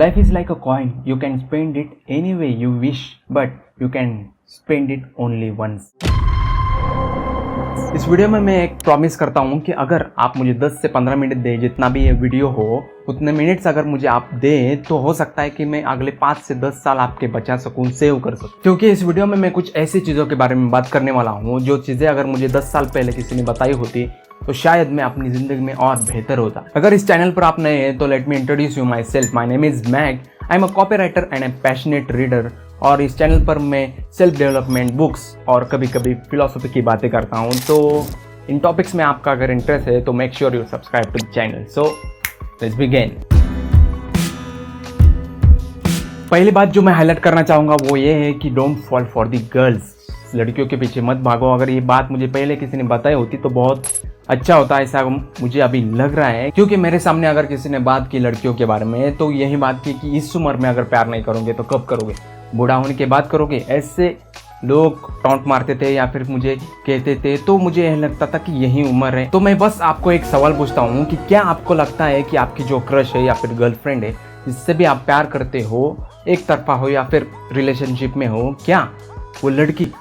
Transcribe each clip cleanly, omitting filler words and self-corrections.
Life is like a coin. You can spend it any way you wish, but you can spend it only once. इस video में मैं एक promise करता हूँ कि अगर आप मुझे 10 से 15 मिनट दें, जितना भी ये वीडियो हो उतने मिनट्स अगर मुझे आप दें तो हो सकता है कि मैं अगले 5 से 10 साल आपके बचा सकूँ, सेव कर सकूँ। क्योंकि इस वीडियो में मैं कुछ ऐसी चीज़ों के बारे में बात करने वाला हूँ जो चीज़ें अगर मुझे 10 साल पहले किसी ने बताई होती तो शायद मैं अपनी ज़िंदगी में और बेहतर होता। अगर इस चैनल पर आप नए हैं तो let me introduce you myself. My name is Meg. I am a copywriter and a passionate reader. और इस चैनल पर मैं सेल्फ डेवलपमेंट बुक्स और कभी कभी फिलोसफी की बातें करता हूँ। तो इन टॉपिक्स में आपका अगर इंटरेस्ट है तो make sure you subscribe to the channel. So let's begin. पहली बात जो मैं हाईलाइट करना चाहूँगा वो ये है कि don't fall for the girls. लड़कियों के पीछे मत भागो। अगर ये बात मुझे पहले किसी ने बताई होती तो बहुत अच्छा होता, ऐसा मुझे अभी लग रहा है। क्योंकि मेरे सामने अगर किसी ने बात की लड़कियों के बारे में तो यही बात की कि इस उम्र में अगर प्यार नहीं करोगे तो कब करोगे, बूढ़ा होने के बाद करोगे। ऐसे लोग टॉन्ट मारते थे या फिर मुझे कहते थे, तो मुझे यह लगता था कि यही उम्र है। तो मैं बस आपको एक सवाल पूछता हूँ कि क्या आपको लगता है कि आपकी जो क्रश है या फिर गर्लफ्रेंड है जिससे भी आप प्यार करते हो, एक तरफा हो या फिर रिलेशनशिप में हो, क्या वो लड़की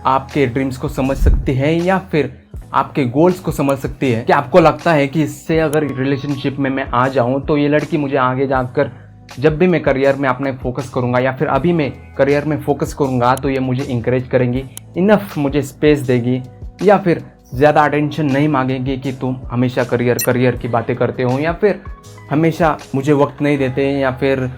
आपके ड्रीम्स को समझ सकती है या फिर आपके गोल्स को समझ सकती है? क्या आपको लगता है कि इससे अगर रिलेशनशिप में मैं आ जाऊं तो ये लड़की मुझे आगे जाकर जब भी मैं करियर में अपने फोकस करूंगा या फिर अभी मैं करियर में फोकस करूंगा तो ये मुझे इंकरेज करेंगी, इनफ मुझे स्पेस देगी, या फिर ज़्यादा अटेंशन नहीं मांगेंगी कि तुम हमेशा करियर की बातें करते हो या फिर हमेशा मुझे वक्त नहीं देते, या फिर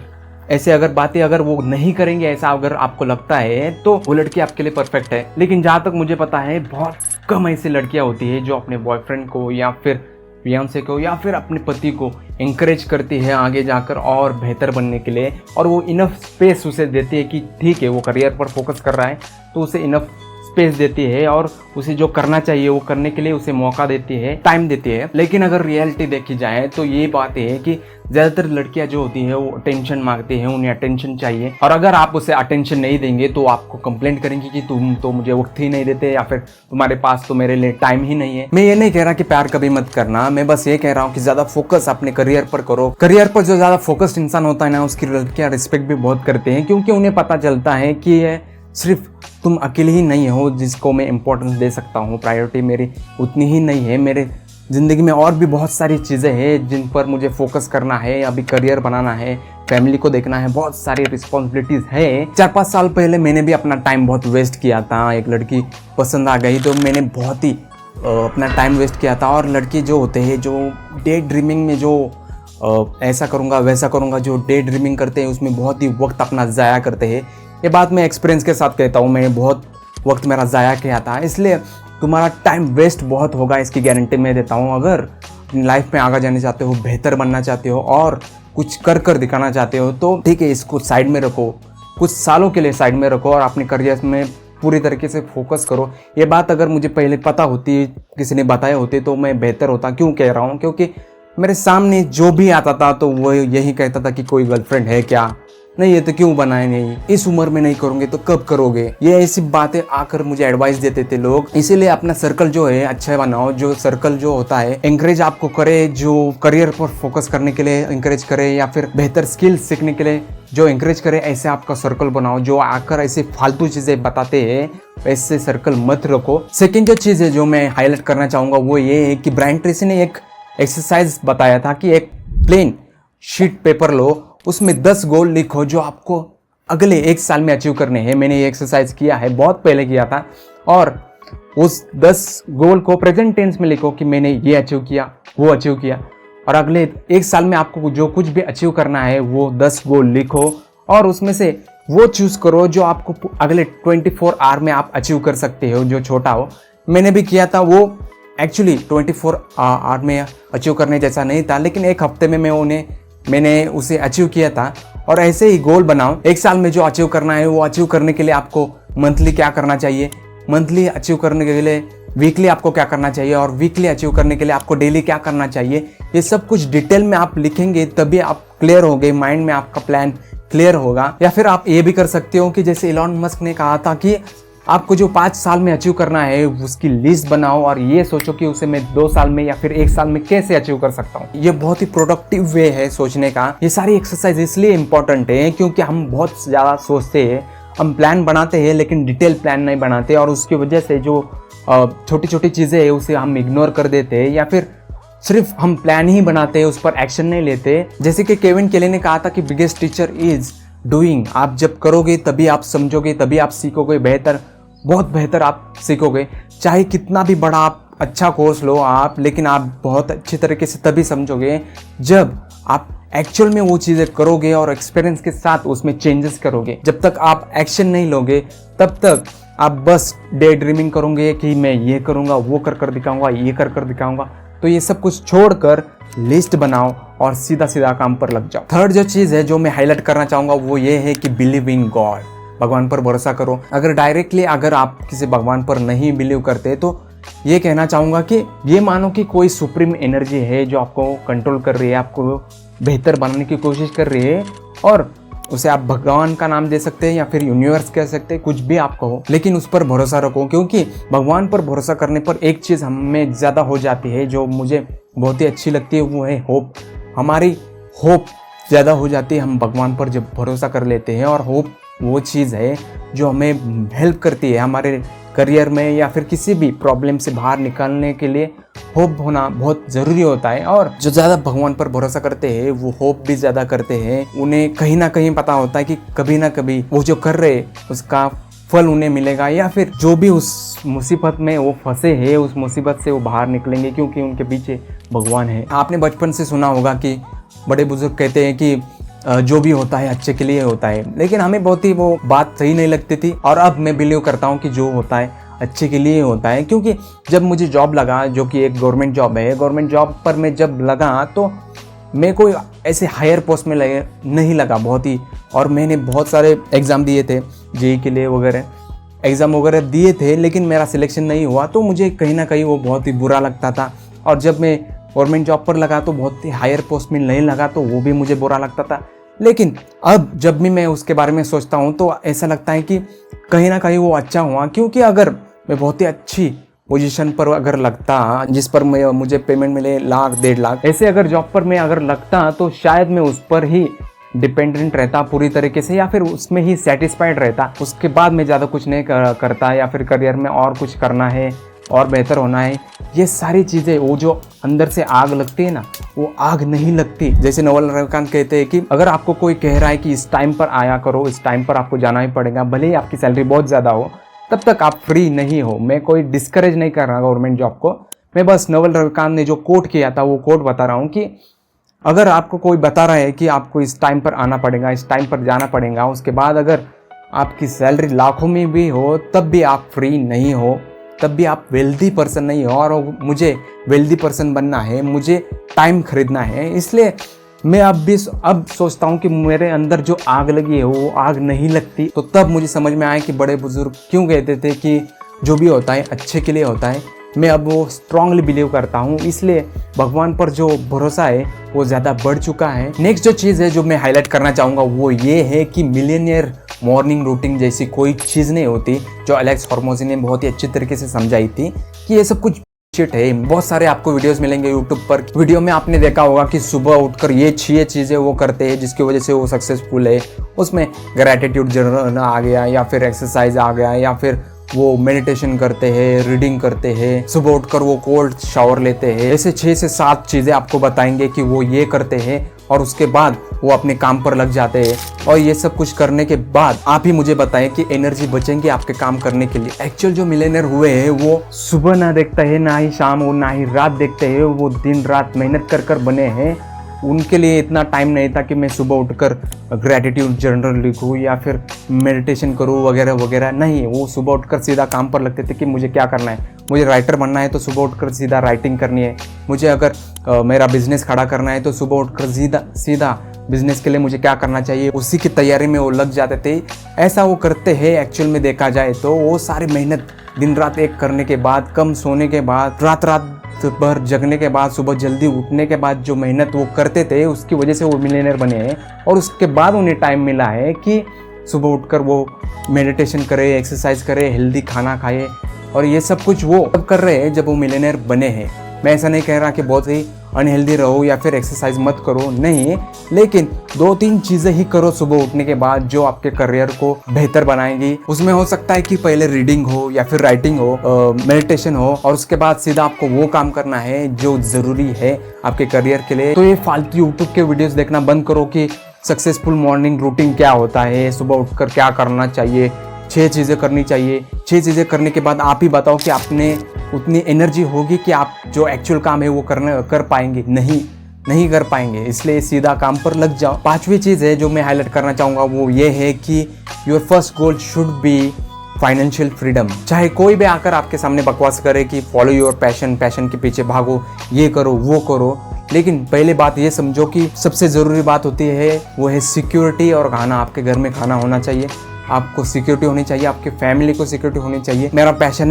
ऐसे अगर बातें अगर वो नहीं करेंगे, ऐसा अगर आपको लगता है तो वो लड़की आपके लिए परफेक्ट है। लेकिन जहाँ तक मुझे पता है बहुत कम ऐसी लड़कियाँ होती है जो अपने बॉयफ्रेंड को या फिर फियांसे को या फिर अपने पति को इंकरेज करती है आगे जाकर और बेहतर बनने के लिए, और वो इनफ स्पेस उसे देती है कि ठीक है वो करियर पर फोकस कर रहा है तो उसे इनफ स्पेस देती है और उसे जो करना चाहिए वो करने के लिए उसे मौका देती है, टाइम देती है। लेकिन अगर रियलिटी देखी जाए तो ये बात है कि ज़्यादातर लड़कियां जो होती हैं वो अटेंशन मांगती हैं, उन्हें अटेंशन चाहिए, और अगर आप उसे अटेंशन नहीं देंगे तो आपको कंप्लेंट करेंगी कि तुम तो मुझे वक्त ही नहीं देते या फिर तुम्हारे पास तो मेरे लिए टाइम ही नहीं है। मैं ये नहीं कह रहा कि प्यार कभी मत करना, मैं बस ये कह रहा हूँ कि ज़्यादा फोकस अपने करियर पर करो। करियर पर जो ज़्यादा फोकस्ड इंसान होता है ना, उसकी लड़कियाँ रिस्पेक्ट भी बहुत करते हैं, क्योंकि उन्हें पता चलता है कि सिर्फ तुम अकेले ही नहीं हो जिसको मैं इम्पोर्टेंस दे सकता हूँ, प्रायोरिटी मेरी उतनी ही नहीं है, मेरे ज़िंदगी में और भी बहुत सारी चीज़ें हैं जिन पर मुझे फोकस करना है, अभी करियर बनाना है, फैमिली को देखना है, बहुत सारी रिस्पॉन्सिबिलिटीज़ है। 4-5 साल पहले मैंने भी अपना टाइम बहुत वेस्ट किया था। एक लड़की पसंद आ गई तो मैंने बहुत ही अपना टाइम वेस्ट किया था। और लड़के जो होते हैं जो डे ड्रीमिंग में जो ऐसा करूँगा वैसा करूँगा, जो डे ड्रीमिंग करते हैं उसमें बहुत ही वक्त अपना ज़ाया करते हैं। ये बात मैं एक्सपीरियंस के साथ कहता हूँ, मैंने बहुत वक्त मेरा ज़ाया किया था, इसलिए तुम्हारा टाइम वेस्ट बहुत होगा, इसकी गारंटी मैं देता हूँ। अगर अपनी लाइफ में आगे जाने चाहते हो, बेहतर बनना चाहते हो और कुछ कर दिखाना चाहते हो तो ठीक है, इसको साइड में रखो, कुछ सालों के लिए साइड में रखो और अपने करियर में पूरी तरीके से फोकस करो। ये बात अगर मुझे पहले पता होती, किसी ने बताया होती तो मैं बेहतर होता। क्यों कह रहा हूँ? क्योंकि मेरे सामने जो भी आता था तो वो यही कहता था कि कोई गर्लफ्रेंड है क्या, नहीं ये तो क्यों बनाए, नहीं इस उम्र में नहीं करोगे तो कब करोगे, ये ऐसी बातें आकर मुझे एडवाइस देते थे लोग। इसीलिए अपना सर्कल जो है अच्छा बनाओ, जो सर्कल जो होता है एंकरेज आपको करे, जो करियर पर फोकस करने के लिए एंकरेज करे या फिर बेहतर स्किल्स सीखने के लिए जो एंकरेज करे, ऐसे आपका सर्कल बनाओ। जो आकर ऐसे फालतू चीजें बताते हैं ऐसे सर्कल मत रखो। सेकेंड जो चीज़ है जो मैं हाईलाइट करना चाहूँगा वो ये है कि ब्रायन ट्रेसी ने एक एक्सरसाइज बताया था कि एक प्लेन शीट पेपर लो, उसमें 10 गोल लिखो जो आपको अगले 1 साल में अचीव करने हैं। मैंने ये एक्सरसाइज किया है, बहुत पहले किया था, और उस 10 गोल को प्रेजेंट टेंस में लिखो कि मैंने ये अचीव किया, वो अचीव किया, और अगले 1 साल में आपको जो कुछ भी अचीव करना है वो 10 गोल लिखो और उसमें से वो चूज करो जो आपको अगले 24 आवर में आप अचीव कर सकते हो, जो छोटा हो। मैंने भी किया था, वो एक्चुअली 24 आवर में अचीव करने जैसा नहीं था, लेकिन 1 हफ्ते में मैंने उसे अचीव किया था। और ऐसे ही गोल बनाओ, 1 साल में जो अचीव करना है वो अचीव करने के लिए आपको मंथली क्या करना चाहिए, मंथली अचीव करने के लिए वीकली आपको क्या करना चाहिए, और वीकली अचीव करने के लिए आपको डेली क्या करना चाहिए। ये सब कुछ डिटेल में आप लिखेंगे तभी आप क्लियर होगे, माइंड में आपका प्लान क्लियर होगा। या फिर आप ये भी कर सकते हो कि जैसे इलॉन मस्क ने कहा था कि आपको जो 5 साल में अचीव करना है उसकी लिस्ट बनाओ और ये सोचो कि उसे मैं 2 साल में या फिर 1 साल में कैसे अचीव कर सकता हूँ। ये बहुत ही प्रोडक्टिव वे है सोचने का। ये सारी एक्सरसाइज इसलिए इंपॉर्टेंट है क्योंकि हम बहुत ज़्यादा सोचते हैं, हम प्लान बनाते हैं लेकिन डिटेल प्लान नहीं बनाते और उसकी वजह से जो छोटी छोटी चीज़ें हैं उसे हम इग्नोर कर देते हैं या फिर सिर्फ हम प्लान ही बनाते हैं, उस पर एक्शन नहीं लेते। जैसे कि केविन केली ने कहा था कि बिगेस्ट टीचर इज डूइंग। आप जब करोगे तभी आप समझोगे, तभी आप सीखोगे, बेहतर, बहुत बेहतर आप सीखोगे। चाहे कितना भी बड़ा आप अच्छा कोर्स लो आप, लेकिन आप बहुत अच्छी तरीके से तभी समझोगे जब आप एक्चुअल में वो चीज़ें करोगे और एक्सपीरियंस के साथ उसमें चेंजेस करोगे। जब तक आप एक्शन नहीं लोगे तब तक आप बस डे ड्रीमिंग करोगे कि मैं ये करूँगा, वो कर दिखाऊंगा, ये कर दिखाऊंगा। तो ये सब कुछ छोड़कर लिस्ट बनाओ और सीधा सीधा काम पर लग जाओ। थर्ड जो चीज़ है जो मैं हाईलाइट करना चाहूँगा वो ये है कि बिलीव इन गॉड। भगवान पर भरोसा करो। अगर डायरेक्टली अगर आप किसी भगवान पर नहीं बिलीव करते तो ये कहना चाहूँगा कि ये मानो कि कोई सुप्रीम एनर्जी है जो आपको कंट्रोल कर रही है, आपको बेहतर बनाने की कोशिश कर रही है और उसे आप भगवान का नाम दे सकते हैं या फिर यूनिवर्स कह सकते हैं, कुछ भी आप कहो, लेकिन उस पर भरोसा रखो। क्योंकि भगवान पर भरोसा करने पर एक चीज़ हमें ज़्यादा हो जाती है जो मुझे बहुत ही अच्छी लगती है, वो है होप। हमारी होप ज़्यादा हो जाती है हम भगवान पर जब भरोसा कर लेते हैं। और होप वो चीज़ है जो हमें हेल्प करती है हमारे करियर में या फिर किसी भी प्रॉब्लम से बाहर निकलने के लिए। होप होना बहुत ज़रूरी होता है और जो ज़्यादा भगवान पर भरोसा करते हैं वो होप भी ज़्यादा करते हैं। उन्हें कहीं ना कहीं पता होता है कि कभी ना कभी वो जो कर रहे उसका फल उन्हें मिलेगा या फिर जो भी उस मुसीबत में वो फंसे हैं उस मुसीबत से वो बाहर निकलेंगे क्योंकि उनके पीछे भगवान है। आपने बचपन से सुना होगा कि बड़े बुजुर्ग कहते हैं कि जो भी होता है अच्छे के लिए होता है, लेकिन हमें बहुत ही वो बात सही नहीं लगती थी। और अब मैं बिलीव करता हूँ कि जो होता है अच्छे के लिए होता है। क्योंकि जब मुझे जॉब लगा जो कि एक गवर्नमेंट जॉब है, गवर्नमेंट जॉब पर मैं जब लगा तो मैं कोई ऐसे हायर पोस्ट में नहीं लगा बहुत ही। और मैंने बहुत सारे एग्ज़ाम दिए थे, जेईई के लिए वगैरह एग्ज़ाम वगैरह दिए थे, लेकिन मेरा सिलेक्शन नहीं हुआ तो मुझे कहीं ना कहीं वो बहुत ही बुरा लगता था। और जब मैं गवर्नमेंट जॉब पर लगा तो बहुत ही हायर पोस्ट में नहीं लगा तो वो भी मुझे बुरा लगता था। लेकिन अब जब भी मैं उसके बारे में सोचता हूँ तो ऐसा लगता है कि कहीं ना कहीं वो अच्छा हुआ। क्योंकि अगर मैं बहुत ही अच्छी पोजीशन पर अगर लगता जिस पर मुझे पेमेंट मिले 1,00,000-1,50,000 ऐसे अगर जॉब पर मैं अगर लगता तो शायद मैं उस पर ही डिपेंडेंट रहता पूरी तरीके से या फिर उसमें ही सेटिस्फाइड रहता। उसके बाद मैं ज़्यादा कुछ नहीं करता या फिर करियर में और कुछ करना है और बेहतर होना है। ये सारी चीज़ें वो जो अंदर से आग लगती है ना, वो आग नहीं लगती। जैसे नवल रविकांत कहते हैं कि अगर आपको कोई कह रहा है कि इस टाइम पर आया करो, इस टाइम पर आपको जाना ही पड़ेगा, भले ही आपकी सैलरी बहुत ज़्यादा हो, तब तक आप फ्री नहीं हो। मैं कोई डिस्करेज नहीं कर रहा गवर्नमेंट जॉब को, मैं बस नवल रविकांत ने जो कोट किया था वो कोट बता रहा हूँ कि अगर आपको कोई बता रहा है कि आपको इस टाइम पर आना पड़ेगा, इस टाइम पर जाना पड़ेगा, उसके बाद अगर आपकी सैलरी लाखों में भी हो तब भी आप फ्री नहीं हो, तब भी आप वेल्दी पर्सन नहीं हो। और मुझे वेल्दी पर्सन बनना है, मुझे टाइम खरीदना है, इसलिए मैं अब सोचता हूँ कि मेरे अंदर जो आग लगी है वो आग नहीं लगती। तो तब मुझे समझ में आया कि बड़े बुजुर्ग क्यों कहते थे कि जो भी होता है अच्छे के लिए होता है। मैं अब वो स्ट्रांगली बिलीव करता हूँ, इसलिए भगवान पर जो भरोसा है वो ज़्यादा बढ़ चुका है। नेक्स्ट जो चीज़ है जो मैं हाईलाइट करना चाहूँगा वो ये है कि मिलियनियर मॉर्निंग रूटीन जैसी कोई चीज़ नहीं होती, जो एलेक्स हॉर्मोजी ने बहुत ही अच्छी तरीके से समझाई थी कि ये सब कुछ शिट है। बहुत सारे आपको वीडियोस मिलेंगे यूट्यूब पर। वीडियो में आपने देखा होगा कि सुबह उठकर ये 6 चीज़ें वो करते हैं जिसकी वजह से वो सक्सेसफुल है। उसमें ग्रैटिट्यूड जर्नल आ गया या फिर एक्सरसाइज आ गया या फिर वो मेडिटेशन करते हैं, रीडिंग करते हैं, सुबह उठकर वो कोल्ड शावर लेते हैं। ऐसे 6 से 7 चीज़ें आपको बताएंगे कि वो ये करते हैं और उसके बाद वो अपने काम पर लग जाते हैं। और ये सब कुछ करने के बाद आप ही मुझे बताएं कि एनर्जी बचेंगे आपके काम करने के लिए। एक्चुअल जो मिलियनर हुए हैं वो सुबह ना देखते हैं, ना ही शाम और ना ही रात देखते हैं, वो दिन रात मेहनत कर कर बने हैं। उनके लिए इतना टाइम नहीं था कि मैं सुबह उठकर ग्रैटिट्यूड जर्नल लिखूँ या फिर मेडिटेशन करूँ वगैरह वगैरह। नहीं, वो सुबह उठकर सीधा काम पर लगते थे कि मुझे क्या करना है। मुझे राइटर बनना है तो सुबह उठकर सीधा राइटिंग करनी है। मुझे अगर मेरा बिजनेस खड़ा करना है तो सुबह उठकर सीधा बिजनेस के लिए मुझे क्या करना चाहिए, उसी की तैयारी में वो लग जाते थे। ऐसा वो करते हैं एक्चुअल में देखा जाए तो। वो सारी मेहनत दिन रात एक करने के बाद, कम सोने के बाद, रात भर जगने के बाद, सुबह जल्दी उठने के बाद जो मेहनत वो करते थे उसकी वजह से वो मिलियनर बने हैं। और उसके बाद उन्हें टाइम मिला है कि सुबह उठकर वो मेडिटेशन करे, एक्सरसाइज करे, हेल्दी खाना खाए, और ये सब कुछ वो तब कर रहे हैं जब वो मिलियनेयर बने हैं। मैं ऐसा नहीं कह रहा कि बहुत ही अनहेल्दी रहो या फिर एक्सरसाइज मत करो, नहीं, लेकिन 2-3 चीज़ें ही करो सुबह उठने के बाद जो आपके करियर को बेहतर बनाएंगी। उसमें हो सकता है कि पहले रीडिंग हो या फिर राइटिंग हो, मेडिटेशन हो, और उसके बाद सीधा आपको वो काम करना है जो ज़रूरी है आपके करियर के लिए। तो ये फालतू यूट्यूब के वीडियोज़ देखना बंद करो कि सक्सेसफुल मॉर्निंग रूटीन क्या होता है, सुबह उठकर क्या करना चाहिए, 6 चीज़ें करनी चाहिए। 6 चीज़ें करने के बाद आप ही बताओ कि आपने उतनी एनर्जी होगी कि आप जो एक्चुअल काम है वो कर पाएंगे? नहीं कर पाएंगे। इसलिए सीधा काम पर लग जाओ। 5वीं चीज़ है जो मैं हाईलाइट करना चाहूँगा वो ये है कि your first goal should be financial freedom. चाहे कोई भी आकर आपके सामने बकवास करे कि फॉलो योर पैशन के पीछे भागो, ये करो वो करो, लेकिन पहले बात ये समझो कि सबसे ज़रूरी बात होती है वो है सिक्योरिटी और खाना। आपके घर में खाना होना चाहिए, आपको सिक्योरिटी होनी चाहिए, आपके फैमिली को सिक्योरिटी होनी चाहिए। मेरा पैशन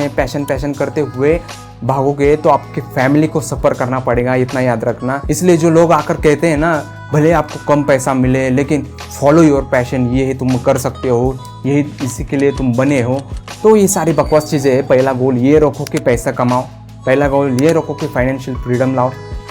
है, पैशन करते हुए भागोगे तो आपके फैमिली को सफ़र करना पड़ेगा, इतना याद रखना। इसलिए जो लोग आकर कहते हैं ना, भले आपको कम पैसा मिले लेकिन फॉलो योर पैशन, ये है तुम कर सकते हो, यही इसी के लिए तुम बने हो, तो ये सारी बकवास चीज़ें हैं। पहला गोल ये रखो कि पैसा कमाओ, पहला गोल ये रखो कि फाइनेंशियल फ्रीडम लाओ,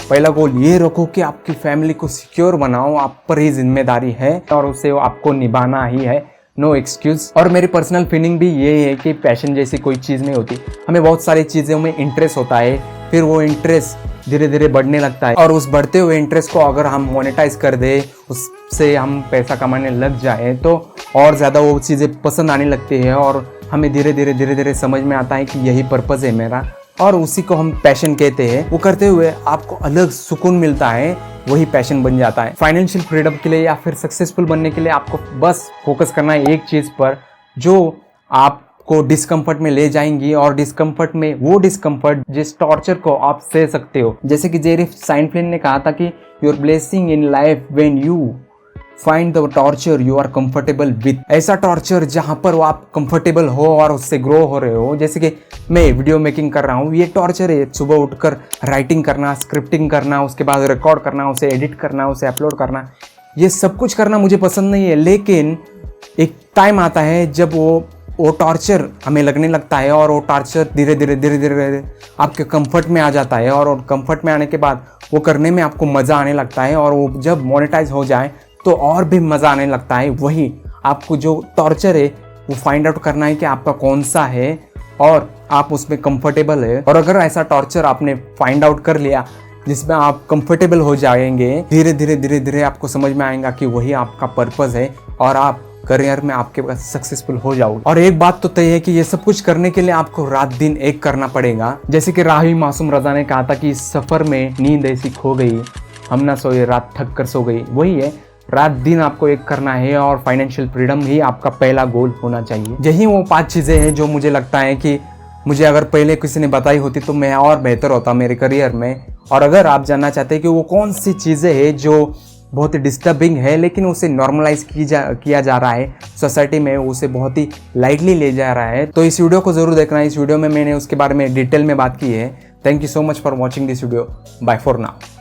पहला गोल ये रखो कि आपकी फैमिली को सिक्योर बनाओ। आप पर ही जिम्मेदारी है और उसे आपको निभाना ही है, नो एक्सक्यूज। और मेरी पर्सनल फीलिंग भी ये है कि पैशन जैसी कोई चीज़ नहीं होती। हमें बहुत सारी चीज़ों में इंटरेस्ट होता है, फिर वो इंटरेस्ट धीरे धीरे बढ़ने लगता है, और उस बढ़ते हुए इंटरेस्ट को अगर हम मोनेटाइज कर दे, उससे हम पैसा कमाने लग जाए, तो और ज़्यादा वो चीज़ें पसंद आने लगती है, और हमें धीरे धीरे समझ में आता है कि यही पर्पज़ है मेरा, और उसी को हम पैशन कहते हैं। वो करते हुए आपको अलग सुकून मिलता है, वही पैशन बन जाता है। फाइनेंशियल फ्रीडम के लिए या फिर सक्सेसफुल बनने के लिए आपको बस फोकस करना है एक चीज़ पर जो आपको डिस्कम्फर्ट में ले जाएंगी, और डिस्कम्फर्ट में वो डिस्कम्फर्ट जिस टॉर्चर को आप सह सकते हो। जैसे कि जेरी साइनफ्लिन ने कहा था कि your blessing in life when you find the torture you are comfortable with. ऐसा टॉर्चर जहाँ पर वो आप कंफर्टेबल हो और उससे ग्रो हो रहे हो। जैसे कि मैं वीडियो मेकिंग कर रहा हूँ, ये टॉर्चर है। सुबह उठकर राइटिंग करना, स्क्रिप्टिंग करना, उसके बाद रिकॉर्ड करना, उसे एडिट करना, उसे अपलोड करना, ये सब कुछ करना मुझे पसंद नहीं है। लेकिन एक टाइम आता है जब वो टॉर्चर हमें लगने लगता है, और वो टॉर्चर धीरे धीरे आपके कंफर्ट में आ जाता है, और कंफर्ट में आने के बाद वो करने में आपको मज़ा आने लगता है, और वो जब मोनेटाइज हो जाए तो और भी मज़ा आने लगता है। वही आपको जो टॉर्चर है वो फाइंड आउट करना है कि आपका कौन सा है और आप उसमें कंफर्टेबल है। और अगर ऐसा टॉर्चर आपने फाइंड आउट कर लिया जिसमें आप कंफर्टेबल हो जाएंगे, धीरे धीरे आपको समझ में आएगा कि वही आपका पर्पस है, और आप करियर में आपके पास सक्सेसफुल हो जाओगे। और एक बात तो तय है कि ये सब कुछ करने के लिए आपको रात दिन एक करना पड़ेगा। जैसे कि राही मासूम रजा ने कहा था कि इस सफ़र में नींद ऐसी खो गई, हम ना सोए रात थक कर सो गई। वही है, रात दिन आपको एक करना है, और फाइनेंशियल फ्रीडम ही आपका पहला गोल होना चाहिए। यही वो 5 चीज़ें हैं जो मुझे लगता है कि मुझे अगर पहले किसी ने बताई होती तो मैं और बेहतर होता मेरे करियर में। और अगर आप जानना चाहते हैं कि वो कौन सी चीज़ें हैं जो बहुत ही डिस्टर्बिंग है लेकिन उसे नॉर्मलाइज किया जा रहा है सोसाइटी में, उसे बहुत ही लाइटली ले जा रहा है, तो इस वीडियो को ज़रूर देखना। इस वीडियो में मैंने उसके बारे में डिटेल में बात की है। Thank you so much for watching this video. Bye for now.